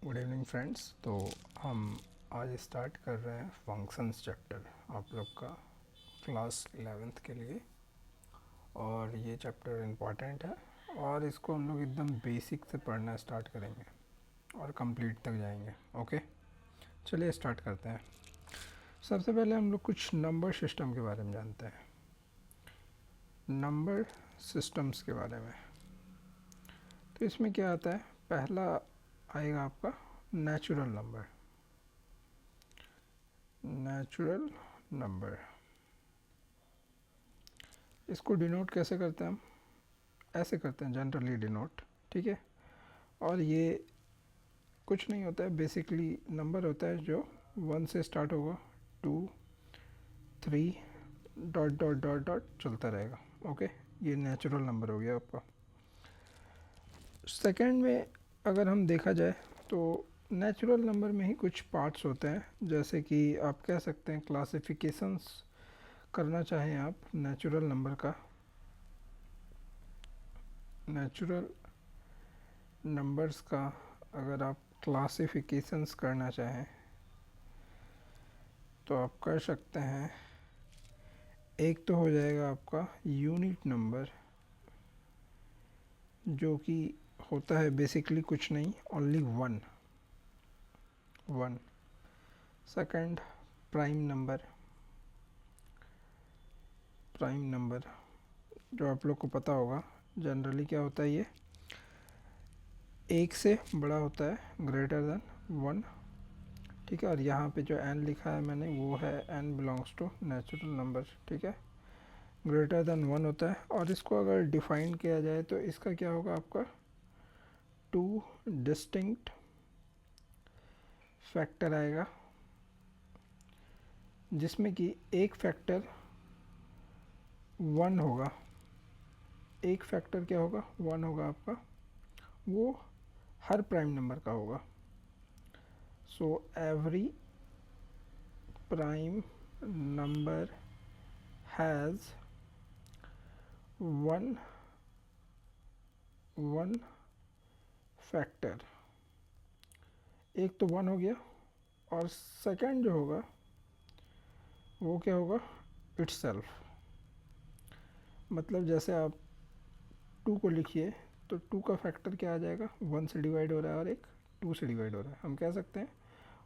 Good evening friends. तो हम आज स्टार्ट कर रहे हैं फंक्शंस चैप्टर आप लोग का क्लास 11th के लिए। और ये चैप्टर इम्पॉर्टेंट है और इसको हम लोग एकदम बेसिक से पढ़ना स्टार्ट करेंगे और कंप्लीट तक जाएंगे। ओके, चलिए स्टार्ट करते हैं। सबसे पहले हम लोग कुछ नंबर सिस्टम के बारे में जानते हैं, नंबर सिस्टम्स के बारे में। तो इसमें क्या आता है, पहला आएगा आपका नेचुरल नंबर। नेचुरल नंबर इसको डिनोट कैसे करते हैं हम, ऐसे करते हैं जनरली डिनोट, ठीक है। और ये कुछ नहीं होता है, बेसिकली नंबर होता है जो 1 से स्टार्ट होगा, 2 3 डॉट डॉट डॉट डॉट चलता रहेगा। ओके, ये नेचुरल नंबर हो गया आपका। सेकंड में अगर हम देखा जाए तो नेचुरल नंबर में ही कुछ पार्ट्स होते हैं, जैसे कि आप कह सकते हैं क्लासिफिकेशंस करना चाहें आप नेचुरल नंबर का। नेचुरल नंबर्स का अगर आप क्लासिफिकेशंस करना चाहें तो आप कर सकते हैं। एक तो हो जाएगा आपका यूनिट नंबर, जो कि होता है बेसिकली कुछ नहीं, only one. Second prime number, prime number जो आप लोग को पता होगा जनरली क्या होता है, ये एक से बड़ा होता है, ग्रेटर देन 1, ठीक है। और यहाँ पे जो n लिखा है मैंने वो है n belongs to natural number, ठीक है। ग्रेटर देन 1 होता है। और इसको अगर डिफाइन किया जाए तो इसका क्या होगा आपका, 2 डिस्टिंक्ट फैक्टर आएगा, जिसमें कि एक फैक्टर 1 होगा। एक फैक्टर क्या होगा, 1 होगा आपका, वो हर प्राइम नंबर का होगा। So every prime number has one factor. एक तो 1 हो गया, और सेकंड जो होगा वो क्या होगा, इट्सेल्फ। मतलब जैसे आप 2 को लिखिए तो 2 का फैक्टर क्या आ जाएगा, 1 से डिवाइड हो रहा है और एक 2 से डिवाइड हो रहा है। हम कह सकते हैं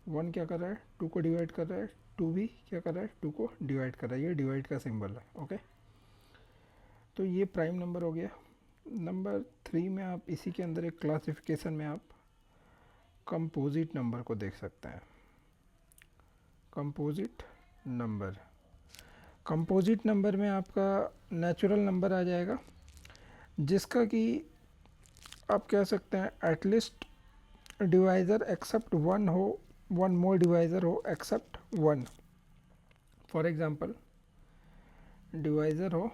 1 क्या कर रहा है, 2 को डिवाइड कर रहा है, 2 भी क्या कर रहा है, 2 को डिवाइड कर रहा है। ये डिवाइड का सिंबल है। ओके, तो ये प्राइम नंबर हो गया। नंबर 3 में आप इसी के अंदर एक क्लासिफिकेशन में आप कंपोजिट नंबर को देख सकते हैं। कंपोजिट नंबर, कंपोजिट नंबर में आपका नेचुरल नंबर आ जाएगा, जिसका कि आप कह सकते हैं एटलीस्ट डिवाइज़र एक्सेप्ट 1 हो, 1 मोर डिवाइज़र हो एक्सेप्ट 1। फॉर एग्ज़ाम्पल डिवाइज़र हो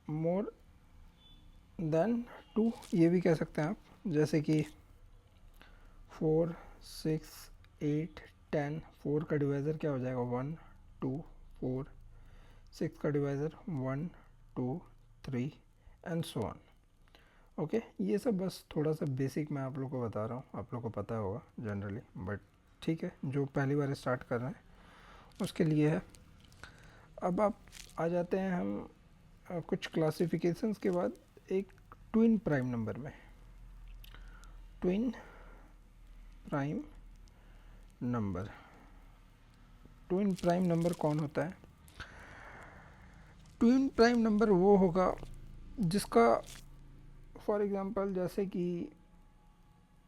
मोर देन 2, ये भी कह सकते हैं आप, जैसे कि 4 6 8 10। 4 का डिवाइज़र क्या हो जाएगा, 1 2 4। 6 का divisor 1 2 3 and so on. Okay, ये सब बस थोड़ा सा बेसिक मैं आप लोग को बता रहा हूँ, आप लोग को पता होगा जनरली, बट ठीक है, जो पहली बार स्टार्ट कर रहे हैं उसके लिए है। अब आप आ जाते हैं हम कुछ क्लासिफिकेशंस के बाद एक ट्विन प्राइम नंबर में। Twin prime number, twin prime number कौन होता है, ट्विन प्राइम नंबर वो होगा जिसका फॉर एग्ज़ाम्पल जैसे कि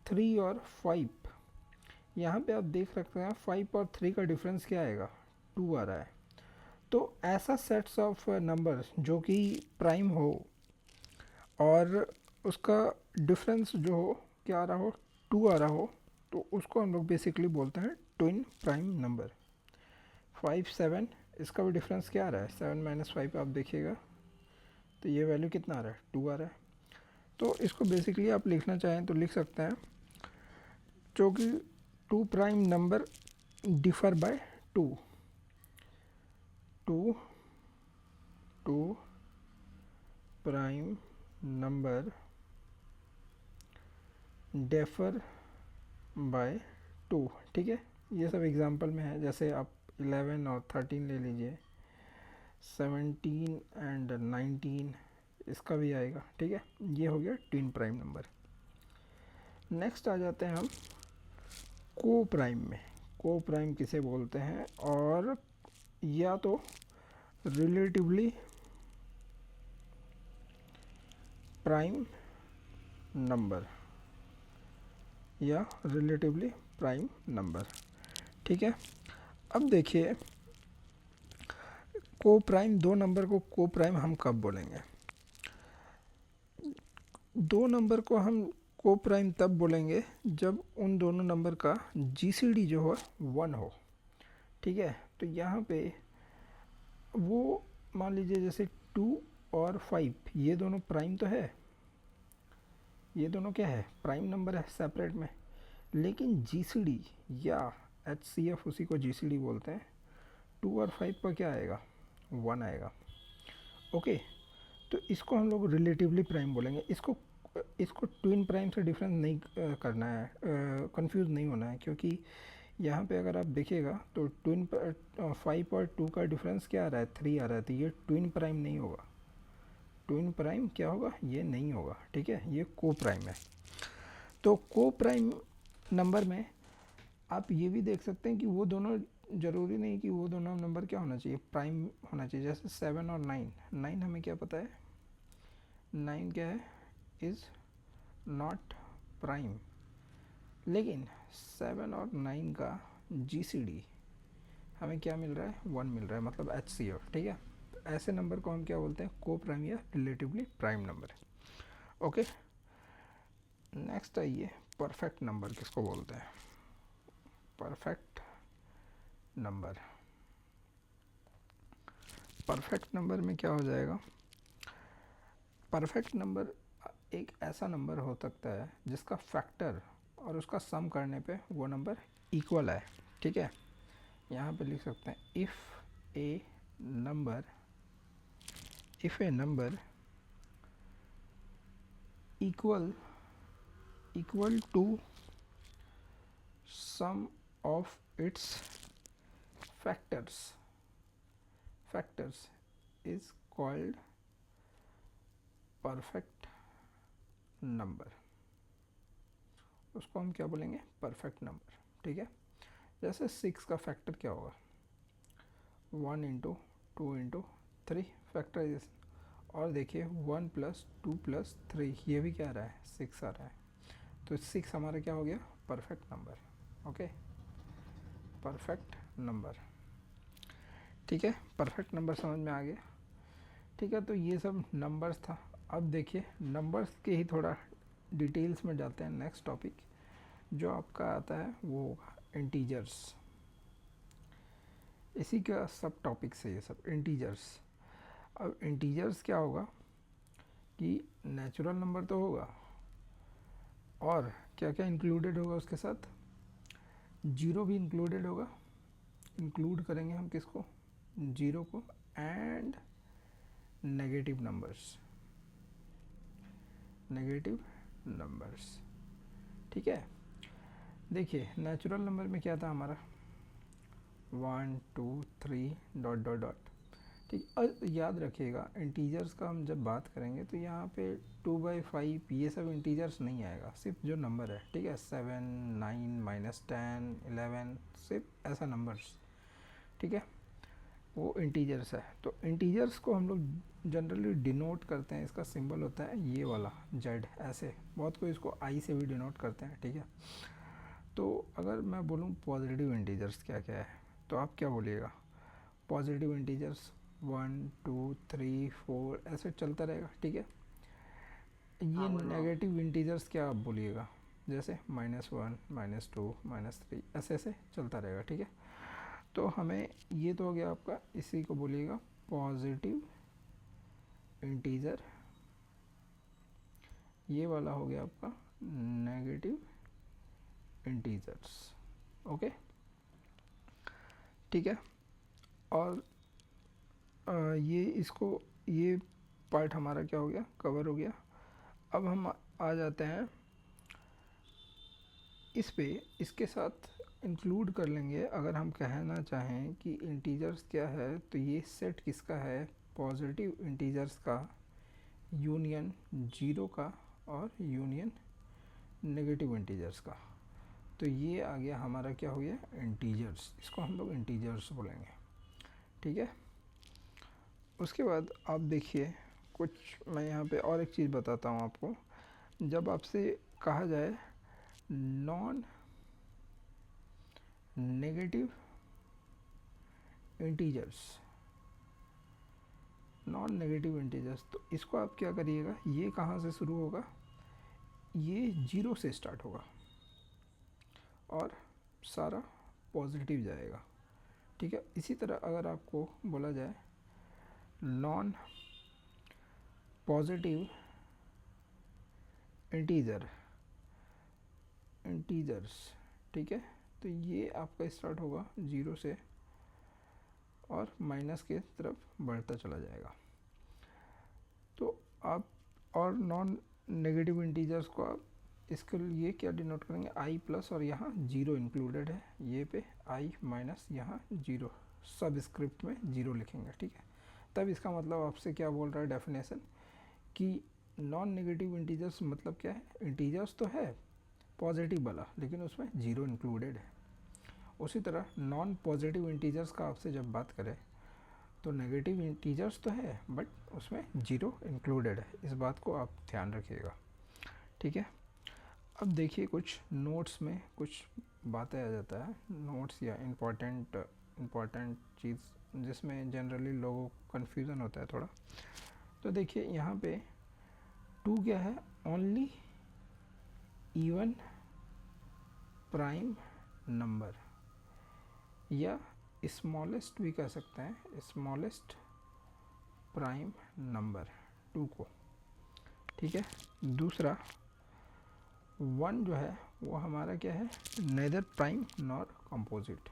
3 और 5, यहाँ पे आप देख सकते हैं 5 और 3 का डिफरेंस क्या आएगा, 2 आ रहा है। तो ऐसा सेट्स ऑफ नंबर्स जो कि प्राइम हो और उसका डिफरेंस जो हो क्या आ रहा हो, 2 आ रहा हो, तो उसको हम लोग बेसिकली बोलते हैं ट्विन प्राइम नंबर। 5 7, इसका भी डिफरेंस क्या आ रहा है, 7 माइनस 5 आप देखिएगा तो ये वैल्यू कितना आ रहा है, 2 आ रहा है। तो इसको बेसिकली आप लिखना चाहें तो लिख सकते हैं, जो कि 2 prime number differ by 2, 2 prime number differ by 2, ठीक है। ये सब एग्जांपल में है, जैसे आप 11 और 13 ले लीजिए, 17 एंड 19 इसका भी आएगा, ठीक है। ये हो गया ट्विन प्राइम नंबर। नेक्स्ट आ जाते हैं हम को प्राइम में। को प्राइम किसे बोलते हैं, और या तो रिलेटिवली प्राइम नंबर या रिलेटिवली प्राइम नंबर, ठीक है। अब देखिए को प्राइम, दो नंबर को को प्राइम हम कब बोलेंगे? दो नंबर को हम को प्राइम तब बोलेंगे जब उन दोनों नंबर का जीसीडी जो हो 1 हो, ठीक है। तो यहाँ पे वो मान लीजिए जैसे 2 और 5 ये दोनों प्राइम तो है, ये दोनों क्या है, प्राइम नंबर है सेपरेट में, लेकिन जीसीडी या एचसीएफ उसी को जीसीडी बोलते हैं, 2 और 5 पर क्या आएगा, 1 आएगा, ओके। तो इसको हम लोग रिलेटिवली प्राइम बोलेंगे। इसको ट्विन प्राइम से डिफरेंस नहीं करना है, कंफ्यूज नहीं होना है, क्योंकि यहाँ पे अगर आप देखिएगा तो ट्विन 5 और 2 का डिफरेंस क्या आ रहा है, 3 आ रहा है, तो ये ट्विन प्राइम नहीं होगा। ट्विन प्राइम क्या होगा, ये नहीं होगा, ठीक है। ये को प्राइम है। तो को प्राइम नंबर में आप ये भी देख सकते हैं कि वो दोनों, ज़रूरी नहीं कि वो दोनों नंबर क्या होना चाहिए, प्राइम होना चाहिए। जैसे 7 और 9, 9 हमें क्या पता है, 9 क्या है, इज़ नॉट प्राइम, लेकिन 7 और 9 का जीसीडी हमें क्या मिल रहा है, 1 मिल रहा है, मतलब एचसीएफ, ठीक है। तो ऐसे नंबर को हम क्या बोलते हैं, को प्राइम या relatively prime number, okay. Next आइए परफेक्ट नंबर किसको बोलते हैं। परफेक्ट नंबर, परफेक्ट नंबर में क्या हो जाएगा, परफेक्ट नंबर एक ऐसा नंबर हो सकता है जिसका फैक्टर और उसका सम करने पे वो नंबर इक्वल है, ठीक है। यहाँ पे लिख सकते हैं if a number equal to sum of its factors is called perfect number. उसको हम क्या बोलेंगे, परफेक्ट नंबर, ठीक है। जैसे 6 का फैक्टर क्या होगा, 1 इंटू 2 इंटू 3 फैक्टराइजेशन, और देखिए 1 प्लस 2 प्लस 3 ये भी क्या आ रहा है, 6 आ रहा है। तो 6 हमारा क्या हो गया, perfect number, okay, perfect number, ठीक है। परफेक्ट नंबर समझ में आ गया, ठीक है। तो ये सब नंबर्स था। अब देखिए नंबर्स के ही थोड़ा डिटेल्स में जाते हैं। नेक्स्ट टॉपिक जो आपका आता है वो होगा इंटीजर्स। इसी का सब टॉपिक्स है ये सब, इंटीजर्स। अब इंटीजर्स क्या होगा कि नेचुरल नंबर तो होगा, और क्या क्या इंक्लूडेड होगा उसके साथ, जीरो भी इंक्लूडेड होगा। इंक्लूड करेंगे हम किसको, जीरो को, एंड नेगेटिव नंबर्स, ठीक है। देखिए नेचुरल नंबर में क्या था हमारा, 1 2 3 डॉट डॉट डॉट, ठीक। और याद रखिएगा इंटीजर्स का हम जब बात करेंगे तो यहाँ पे 2/5 ये सब इंटीजर्स नहीं आएगा, सिर्फ जो नंबर है, ठीक है। 7 9 -10 11 सिर्फ ऐसा नंबर्स, ठीक है, वो इंटीजर्स है। तो इंटीजर्स को हम लोग जनरली डिनोट करते हैं, इसका सिंबल होता है ये वाला जेड, ऐसे। बहुत कोई इसको आई से भी डिनोट करते हैं, ठीक है। तो अगर मैं बोलूँ पॉजिटिव इंटीजर्स क्या क्या है, तो आप क्या बोलिएगा, पॉजिटिव इंटीजर्स 1 2 3 4 ऐसे चलता रहेगा, ठीक है। ये नेगेटिव इंटीजर्स क्या आप बोलिएगा, जैसे -1 -2 -3 ऐसे ऐसे चलता रहेगा, ठीक है। तो हमें ये तो हो गया आपका, इसी को बोलिएगा पॉजिटिव इंटीजर, ये वाला हो गया आपका नेगेटिव इंटीजर्स, ओके, ठीक है। और ये पार्ट हमारा क्या हो गया, कवर हो गया। अब हम आ जाते हैं इस पे इसके साथ इंक्लूड कर लेंगे। अगर हम कहना चाहें कि इंटीजर्स क्या है, तो ये सेट किसका है, पॉजिटिव इंटीजर्स का यूनियन जीरो का और यूनियन नेगेटिव इंटीजर्स का। तो ये आ गया हमारा, क्या हो गया, इंटीजर्स। इसको हम लोग इंटीजर्स बोलेंगे, ठीक है। उसके बाद आप देखिए कुछ, मैं यहाँ पे और एक चीज़ बताता हूँ आपको। जब आपसे कहा जाए non negative integers, non negative integers, तो इसको आप क्या करिएगा, ये कहाँ से शुरू होगा, ये जीरो से स्टार्ट होगा और सारा पॉजिटिव जाएगा, ठीक है। इसी तरह अगर आपको बोला जाए नॉन पॉजिटिव इंटीजर्स, ठीक है, तो ये आपका स्टार्ट होगा जीरो से और माइनस के तरफ बढ़ता चला जाएगा। तो आप, और नॉन नेगेटिव इंटीजर्स को आप इसके लिए क्या डिनोट करेंगे, आई प्लस, और यहाँ जीरो इंक्लूडेड है, ये पे आई माइनस, यहाँ जीरो, सब स्क्रिप्ट में जीरो लिखेंगे, ठीक है। तब इसका मतलब आपसे क्या बोल रहा है डेफिनेशन, कि नॉन नेगेटिव इंटीजर्स मतलब क्या है, इंटीजर्स तो है पॉजिटिव वाला लेकिन उसमें जीरो इंक्लूडेड है। उसी तरह नॉन पॉजिटिव इंटीजर्स का आपसे जब बात करें तो नेगेटिव इंटीजर्स तो है बट उसमें जीरो इंक्लूडेड है। इस बात को आप ध्यान रखिएगा, ठीक है। अब देखिए कुछ नोट्स में कुछ बातें आ जाता है, नोट्स या इम्पॉर्टेंट चीज़ जिसमें जनरली लोगों को कन्फ्यूज़न होता है थोड़ा। तो देखिए यहाँ पे टू क्या है, ओनली इवन प्राइम नंबर, या स्मॉलेस्ट भी कह सकते हैं, स्मॉलेस्ट प्राइम नंबर टू को, ठीक है। दूसरा वन जो है वो हमारा क्या है, नेदर प्राइम नॉर कंपोजिट,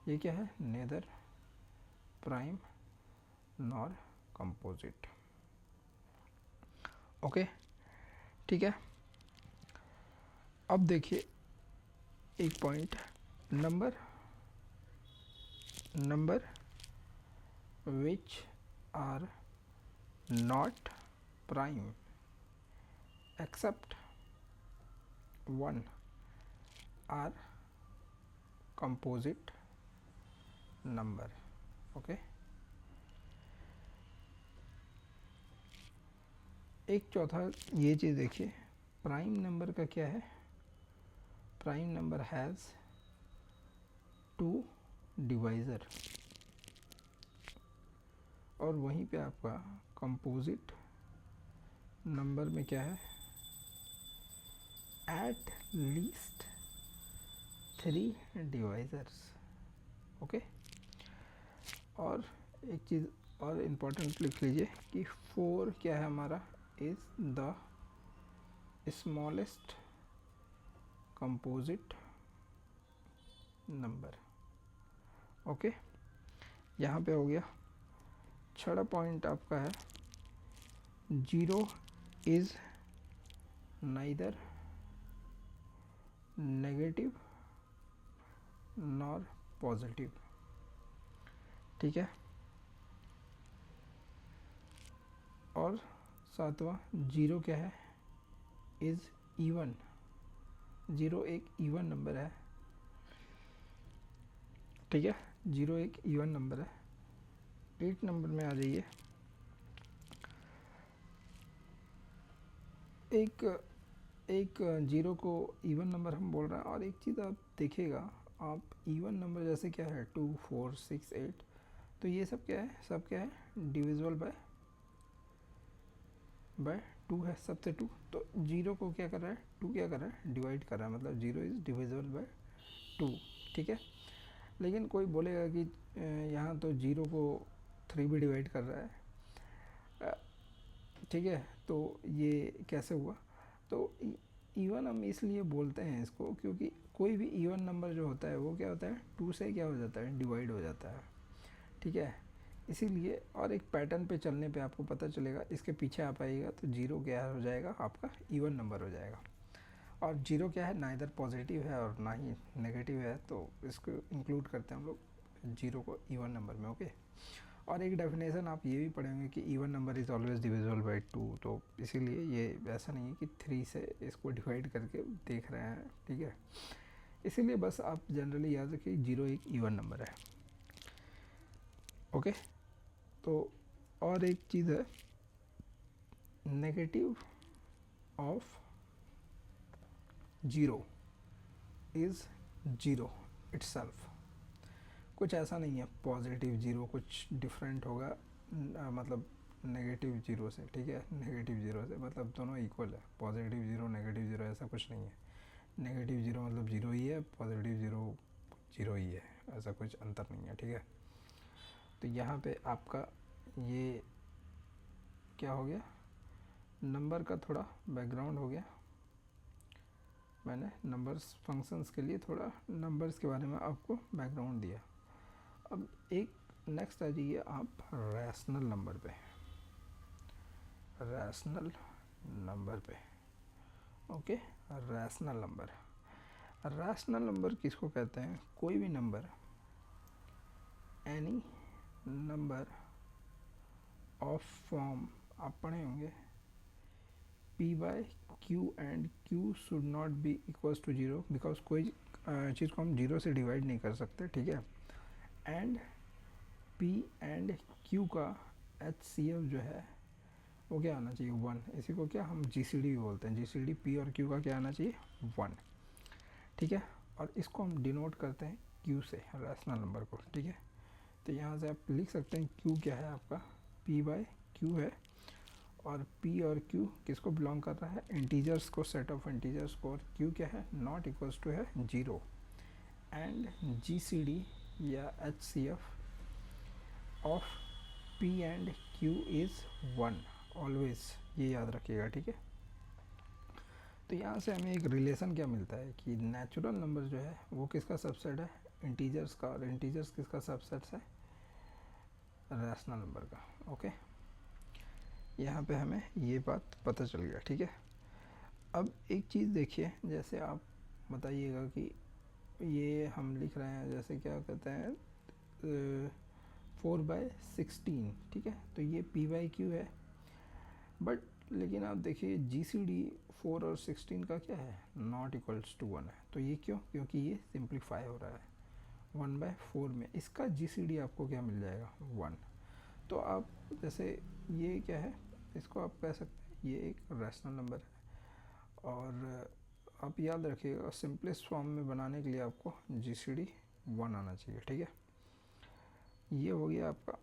ये क्या है, neither prime nor composite, okay, ठीक है। अब देखिए एक point, number which are not prime except one are composite number, okay। एक चौथा ये चीज़ देखिए, प्राइम नंबर का क्या है, prime number has two divisor, और वहीं पे आपका कंपोजिट नंबर में क्या है, at least three divisors, okay. और एक चीज़ और इम्पोर्टेंट लिख लीजिए कि फोर क्या है हमारा, is the smallest composite number, okay. यहाँ पे हो गया। छठा पॉइंट आपका है zero is neither negative nor positive, ठीक है। और सातवां जीरो क्या है, इज़ इवन, जीरो एक इवन नंबर है, ठीक है, जीरो एक इवन नंबर है। 8 नंबर में आ जाइए, एक जीरो को इवन नंबर हम बोल रहे हैं। और एक चीज़ आप देखिएगा, आप इवन नंबर जैसे क्या है 2 4 6 8, तो ये सब क्या है, सब क्या है, डिविजिबल बाय 2 है, सबसे 2। तो जीरो को क्या कर रहा है, 2 क्या कर रहा है, डिवाइड कर रहा है, मतलब जीरो इज़ डिविजिबल बाय 2, ठीक है। लेकिन कोई बोलेगा कि यहाँ तो जीरो को 3 भी डिवाइड कर रहा है, ठीक है, तो ये कैसे हुआ। तो इवन हम इसलिए बोलते हैं इसको क्योंकि कोई भी इवन नंबर जो होता है वो क्या होता है, 2 से क्या हो जाता है, डिवाइड हो जाता है, ठीक है। इसीलिए, और एक पैटर्न पे चलने पे आपको पता चलेगा, इसके पीछे आप आइएगा तो जीरो क्या हो जाएगा, आपका इवन नंबर हो जाएगा। और जीरो क्या है, ना इधर पॉजिटिव है और ना ही नेगेटिव है, तो इसको इंक्लूड करते हैं हम लोग जीरो को इवन नंबर में। ओके, और एक डेफिनेशन आप ये भी पढ़ेंगे कि even number is always divisible by 2, तो इसीलिए ये ऐसा नहीं है कि 3 से इसको डिवाइड करके देख रहे हैं, ठीक है। इसीलिए बस आप जनरली याद रखिए जीरो एक इवन नंबर है। ओके, तो और एक चीज़ है, negative of zero is zero itself. कुछ ऐसा नहीं है पॉजिटिव जीरो कुछ डिफरेंट होगा, मतलब नेगेटिव जीरो से, ठीक है। नेगेटिव जीरो से मतलब दोनों इक्वल है, पॉजिटिव जीरो नेगेटिव जीरो ऐसा कुछ नहीं है। नेगेटिव जीरो मतलब जीरो ही है, पॉजिटिव जीरो जीरो ही है, ऐसा कुछ अंतर नहीं है, ठीक है। तो यहाँ पे आपका ये क्या हो गया, नंबर का थोड़ा बैकग्राउंड हो गया। मैंने नंबर्स फंक्शंस के लिए थोड़ा नंबर्स के बारे में आपको बैकग्राउंड दिया। अब एक नेक्स्ट आ जाइए आप रैशनल नंबर पे। रैशनल नंबर पे, okay. Rational number, rational number किसको कहते हैं, कोई भी number, any number of form, आप पढ़े होंगे P by Q and Q should not be equals to zero, because कोई चीज़ को हम जीरो से डिवाइड नहीं कर सकते, ठीक है। एंड पी एंड क्यू का HCF जो है वो क्या आना चाहिए, 1। इसी को क्या हम GCD भी बोलते हैं, GCD पी और क्यू का क्या आना चाहिए, 1, ठीक है। और इसको हम डिनोट करते हैं क्यू से, रैशनल नंबर को, ठीक है। तो यहाँ से आप लिख सकते हैं क्यू क्या है आपका, पी बाय क्यू है, और पी और क्यू किसको बिलोंग कर रहा है, इंटीजर्स को, सेट ऑफ इंटीजर्स को, और क्यू क्या है, नॉट इक्वल्स टू है जीरो। एंड GCD या HCF of P and Q is 1 always, ये याद रखिएगा, ठीक है। तो यहाँ से हमें एक रिलेशन क्या मिलता है कि नेचुरल नंबर जो है वो किसका सबसेट है, इंटीजर्स का, और इंटीजर्स किसका सबसेट है, रैशनल नंबर का। ओके, यहाँ पे हमें ये बात पता चल गया, ठीक है। अब एक चीज़ देखिए, जैसे आप बताइएगा कि ये हम लिख रहे हैं, जैसे क्या कहते हैं 4/16, ठीक है। तो ये P बाई क्यू है, बट लेकिन आप देखिए GCD 4 और 16 का क्या है, नॉट इक्वल्स टू 1 है। तो ये क्यों, क्योंकि ये सिंप्लीफाई हो रहा है 1/4 में, इसका GCD आपको क्या मिल जाएगा, 1। तो आप जैसे ये क्या है, इसको आप कह सकते हैं ये एक रैशनल नंबर है। और आप याद रखिएगा सिंपलेस्ट फॉर्म में बनाने के लिए आपको GCD 1 आना चाहिए, ठीक है। ये हो गया आपका,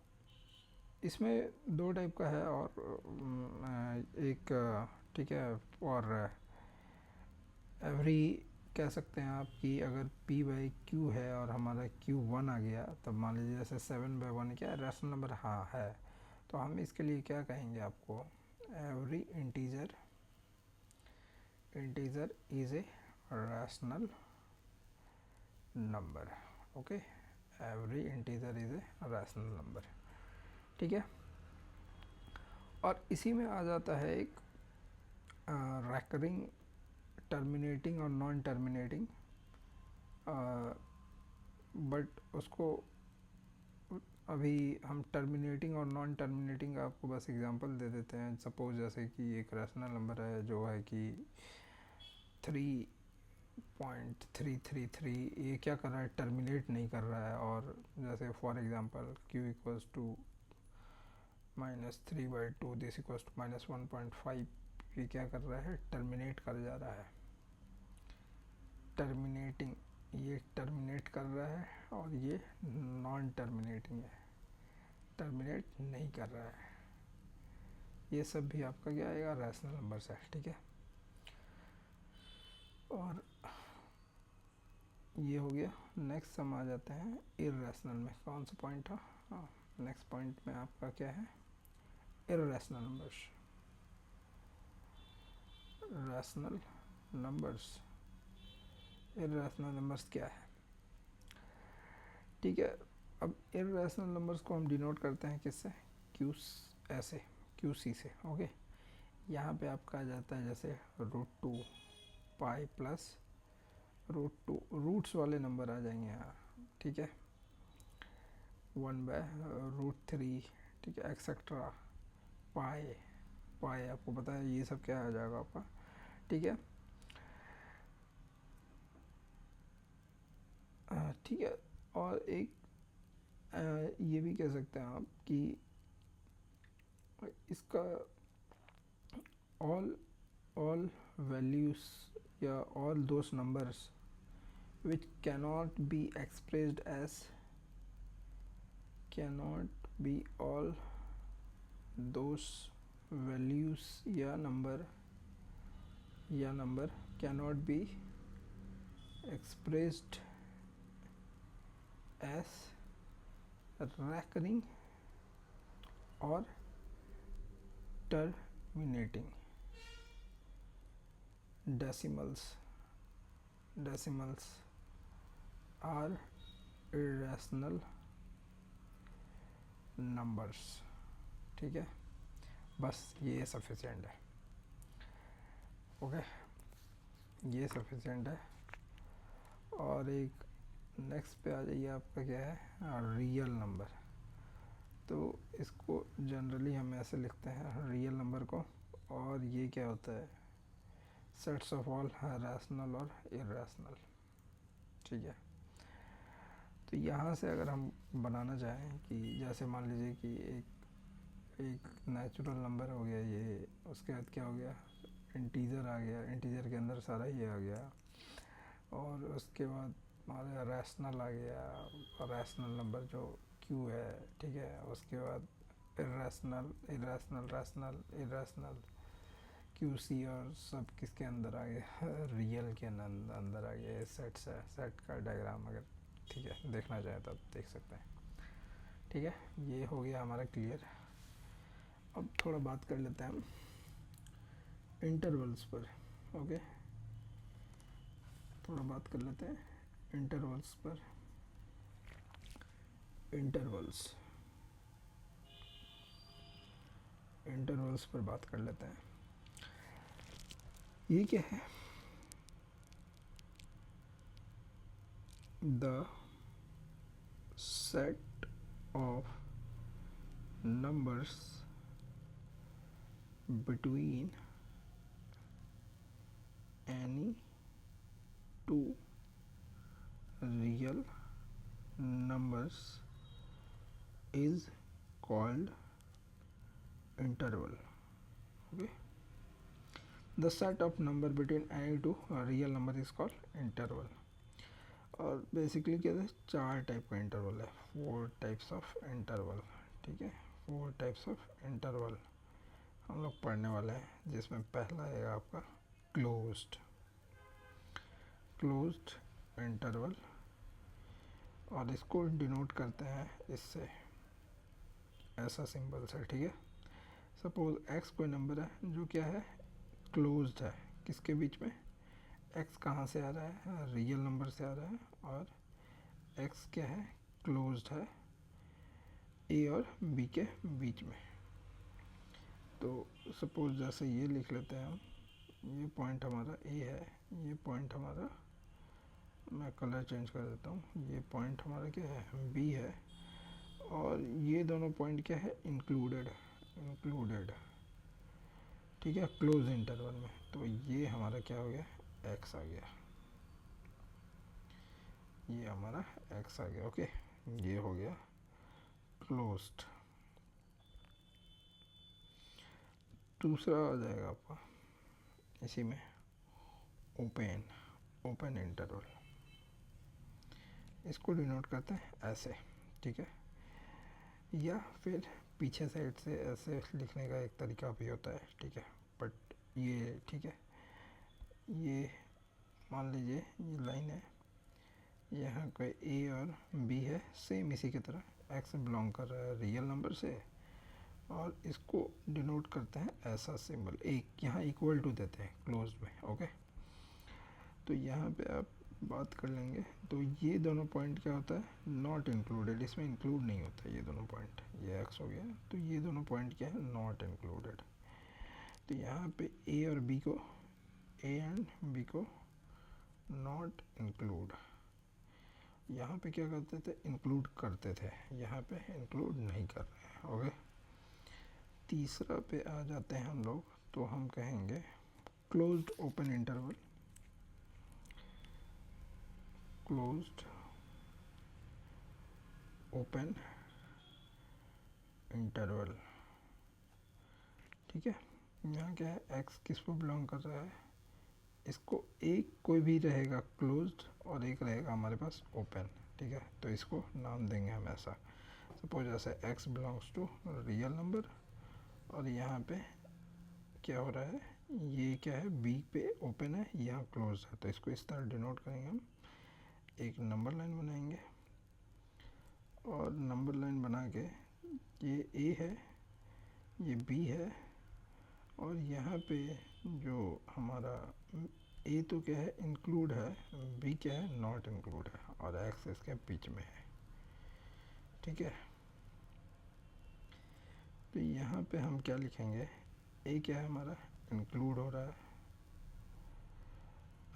इसमें दो टाइप का है, और एक, ठीक है, और एवरी कह सकते हैं आप कि अगर P बाई क्यू है और हमारा Q 1 आ गया, तब मान लीजिए जैसे 7/1 क्या है, रैशनल नंबर, हाँ है। तो हम इसके लिए क्या कहेंगे आपको, every integer is a rational number. Okay, every integer is a rational number, ठीक है। और इसी में आ जाता है एक रैकरिंग, टर्मिनेटिंग और नॉन टर्मिनेटिंग, बट उसको अभी हम टर्मिनेटिंग और नॉन टर्मिनेटिंग का आपको बस एग्जांपल दे देते हैं। सपोज जैसे कि एक रैशनल नंबर है जो है कि 3.333, ये क्या कर रहा है, टर्मिनेट नहीं कर रहा है। और जैसे for example Q equals to -3/2, this equals to -1.5, ये क्या कर रहा है, टर्मिनेट कर जा रहा है, टर्मिनेटिंग, ये टर्मिनेट कर रहा है, और ये नॉन टर्मिनेटिंग है, टर्मिनेट नहीं कर रहा है। ये सब भी आपका क्या आएगा, रैशनल नंबर से, ठीक है। और ये हो गया। नेक्स्ट हम आ जाते हैं इर्रेशनल में, कौन सा पॉइंट था, हाँ, नेक्स्ट पॉइंट में आपका क्या है, irrational numbers. Rational numbers, irrational numbers क्या है, ठीक है। अब इर्रेशनल नंबर्स को हम डिनोट करते हैं किससे, क्यू, QC से, ओके। यहाँ पे आपका आ जाता है जैसे √2, पाई प्लस √2, रूट्स वाले नंबर आ जाएंगे यहाँ, ठीक है, 1/√3, ठीक है, एक्सेट्रा, पाई, पाई आपको पता है ये सब क्या आ जाएगा आपका, ठीक है। ठीक है, और एक ये भी कह सकते हैं आप कि इसका all values या all those numbers which cannot be expressed as, cannot be all those values या number cannot be expressed as recurring or terminating decimals are irrational numbers, ठीक है, बस ये सफिशिएंट है, ओके, ये सफिशिएंट है। और एक नेक्स्ट पे आ जाइए, आपका क्या है, रियल नंबर। तो इसको जनरली हम ऐसे लिखते हैं रियल नंबर को, और ये क्या होता है, सेट्स ऑफ ऑल रैशनल और इरेशनल, ठीक है। तो यहाँ से अगर हम बनाना चाहें कि जैसे मान लीजिए कि एक नेचुरल नंबर हो गया ये, उसके बाद क्या हो गया, इंटीजर आ गया, इंटीजर के अंदर सारा ये आ गया, और उसके बाद हमारा रैशनल आ गया, रैशनल नंबर जो क्यू है, ठीक है, उसके बाद irrational, rational, irrational, Q C, और सब किसके अंदर आ गया, रियल के अंदर आ गया। सेट्स है, सेट का डायग्राम अगर, ठीक है, देखना चाहें तब देख सकते हैं, ठीक है। ये हो गया हमारा क्लियर। अब थोड़ा बात कर लेते हैं हम इंटरवल्स पर, ओके, थोड़ा बात कर लेते हैं इंटरवल्स पर। इंटरवल्स पर बात कर लेते हैं। ये क्या है, the set of numbers between any two real numbers is called interval, okay, the set of number between any two real number is called interval। और बेसिकली क्या है, 4 टाइप का इंटरवल है, 4 टाइप्स ऑफ इंटरवल, ठीक है, 4 types of interval हम लोग पढ़ने वाले हैं, जिसमें पहला है आपका क्लोज्ड इंटरवल, और इसको डिनोट करते हैं इससे, ऐसा सिंबल से, ठीक है। सपोज x कोई नंबर है जो क्या है, क्लोज्ड है, किसके बीच में, x कहाँ से आ रहा है, रियल नंबर से आ रहा है, और x क्या है, क्लोज्ड है a और b के बीच में। तो सपोज जैसे ये लिख लेते हैं हम, ये पॉइंट हमारा a है, ये पॉइंट हमारा, मैं कलर चेंज कर देता हूँ, ये पॉइंट हमारा क्या है, b है, और ये दोनों पॉइंट क्या है, इंक्लूडेड, ठीक है, क्लोज इंटरवल में। तो ये हमारा क्या हो गया, x आ गया, ये हमारा x आ गया, ओके, ये हो गया क्लोज्ड। दूसरा आ जाएगा आपका इसी में ओपन इंटरवल, इसको डिनोट करते हैं ऐसे, ठीक है, या फिर पीछे साइड से ऐसे लिखने का एक तरीका भी होता है, ठीक है, बट ये, ठीक है, ये मान लीजिए ये लाइन है, यहाँ कोई a और b है, सेम इसी की तरह, x बिलोंग कर रहा है रियल नंबर से, और इसको डिनोट करते हैं ऐसा सिंबल, एक यहाँ इक्वल टू देते हैं क्लोज में, ओके। तो यहाँ पे आप बात कर लेंगे, तो ये दोनों पॉइंट क्या होता है, नॉट इंक्लूडेड, इसमें इंक्लूड नहीं होता ये दोनों पॉइंट, ये x हो गया, तो ये दोनों पॉइंट क्या है, नॉट इंक्लूडेड। तो यहाँ पे a और b को ए एंड बी को नॉट इंक्लूड, यहाँ पे क्या करते थे, इंक्लूड करते थे, यहाँ पे इंक्लूड नहीं कर रहे हैं। ओके, तीसरा पे आ जाते हैं हम लोग, तो हम कहेंगे closed open interval, closed open interval. ठीक है, यहाँ क्या है, एक्स किस को बिलोंग कर रहा है, इसको एक कोई भी रहेगा क्लोज्ड और एक रहेगा हमारे पास ओपन। ठीक है, तो इसको नाम देंगे हम ऐसा, सपोज ऐसे x belongs to real number, और यहाँ पे क्या हो रहा है, ये क्या है, बी पे ओपन है, यहाँ क्लोज है, तो इसको इस तरह डिनोट करेंगे हम। एक नंबर लाइन बनाएंगे, और नंबर लाइन बना के ये ए है, ये बी है, और यहाँ पे जो हमारा ए तो क्या है, इंक्लूड है, बी क्या है, नॉट इंक्लूड है, और एक्स इसके बीच में है। ठीक है, तो यहाँ पे हम क्या लिखेंगे, ए क्या है हमारा, इंक्लूड हो रहा है,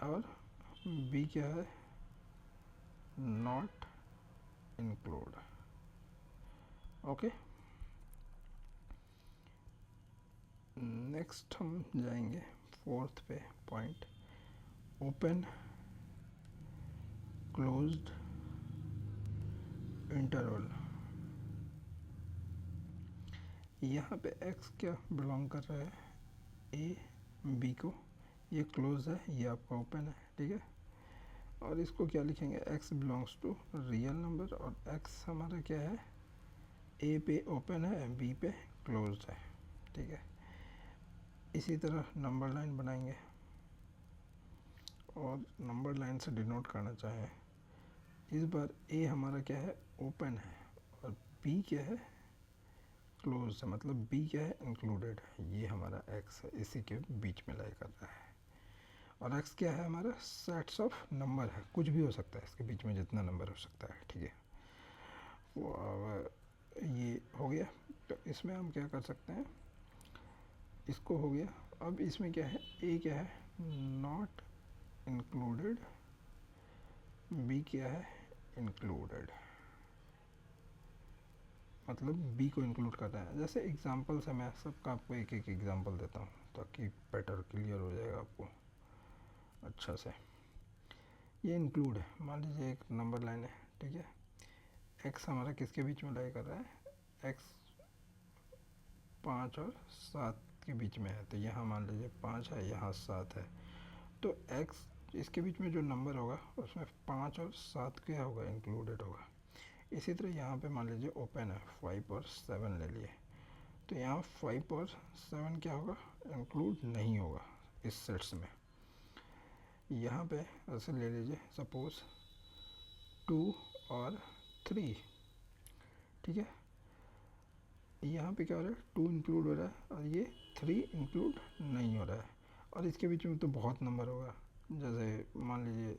और बी क्या है, नॉट इंक्लूड। ओके, नेक्स्ट हम जाएंगे फोर्थ पे पॉइंट, ओपन क्लोज्ड इंटरवल। यहाँ पे x क्या बिलोंग कर रहा है, ए बी को, ये क्लोज है, ये आपका ओपन है। ठीक है, और इसको क्या लिखेंगे, x belongs to real number, और x हमारा क्या है, ए पे ओपन है, बी पे क्लोज है। ठीक है, इसी तरह नंबर लाइन बनाएंगे, और नंबर लाइन से डिनोट करना चाहें, इस बार ए हमारा क्या है, ओपन है, और बी क्या है, क्लोज है, मतलब बी क्या है, इंक्लूडेड है, ये हमारा एक्स है, इसी के बीच में लाई कर रहा है। और एक्स क्या है हमारा, सेट्स ऑफ नंबर है, कुछ भी हो सकता है इसके बीच में, जितना नंबर हो सकता है। ठीक है, वो ये हो गया, तो इसमें हम क्या कर सकते हैं, इसको हो गया। अब इसमें क्या है, ए क्या है, नॉट इंक्लूडेड, बी क्या है, इंक्लूडेड, मतलब बी को इंक्लूड कर रहा है। जैसे एग्जांपल से मैं सबका आपको एक एक एग्जांपल देता हूँ, ताकि बेटर क्लियर हो जाएगा आपको अच्छा से। ये इंक्लूड है, मान लीजिए एक नंबर लाइन है। ठीक है, एक्स हमारा किसके बीच में लाई कर रहा है, एक्स 5 और 7 के बीच में है, तो यहाँ मान लीजिए 5 है, यहाँ 7 है, तो एक्स इसके बीच में जो नंबर होगा उसमें 5 और 7 क्या होगा, इंक्लूडेड होगा। इसी तरह यहाँ पे मान लीजिए ओपन है, 5 और 7 ले लिए, तो यहाँ 5 और 7 क्या होगा, इंक्लूड नहीं होगा इस सेट्स में। यहाँ पे ऐसे ले लीजिए, सपोज 2 और 3। ठीक है, यहाँ पे क्या हो रहा है, 2 इंक्लूड हो रहा है, और ये 3 इंक्लूड नहीं हो रहा है, और इसके बीच में तो बहुत नंबर होगा, जैसे मान लीजिए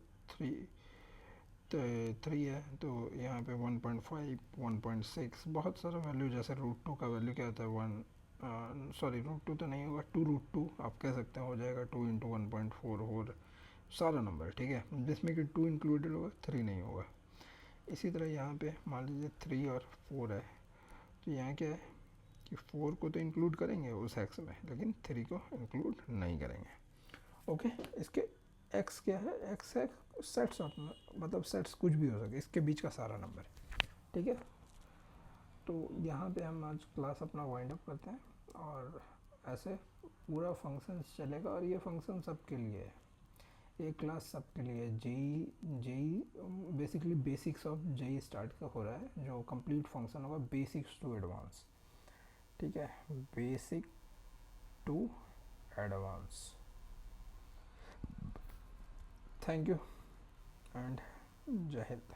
3 है, तो यहाँ पे 1.5, 1.6, बहुत सारा वैल्यू, जैसे √2 का वैल्यू क्या होता है, 1, सॉरी √2 तो नहीं होगा, 2√2 आप कह सकते हैं, हो जाएगा 2 इंटू 1.4 सारा नंबर। ठीक है, जिसमें कि 2 इंक्लूडेड होगा, 3 नहीं होगा। इसी तरह यहाँ पे मान लीजिए 3 और 4 है, तो यहाँ क्या है कि 4 को तो इंक्लूड करेंगे उस एक्स में, लेकिन 3 को इंक्लूड नहीं करेंगे। ओके, इसके एक्स क्या है, एक्स है सेट्स ऑफ, मतलब सेट्स कुछ भी हो सके, इसके बीच का सारा नंबर। ठीक है, तो यहाँ पे हम आज क्लास अपना वाइंड अप करते हैं, और ऐसे पूरा फंक्शन चलेगा, और ये फंक्शन सबके लिए है, ये क्लास सबके लिए। JEE basically basics of JEE start का हो रहा है, जो कंप्लीट फंक्शन होगा बेसिक्स टू एडवांस। ठीक है, basic to advance. Thank you and जय हिंद।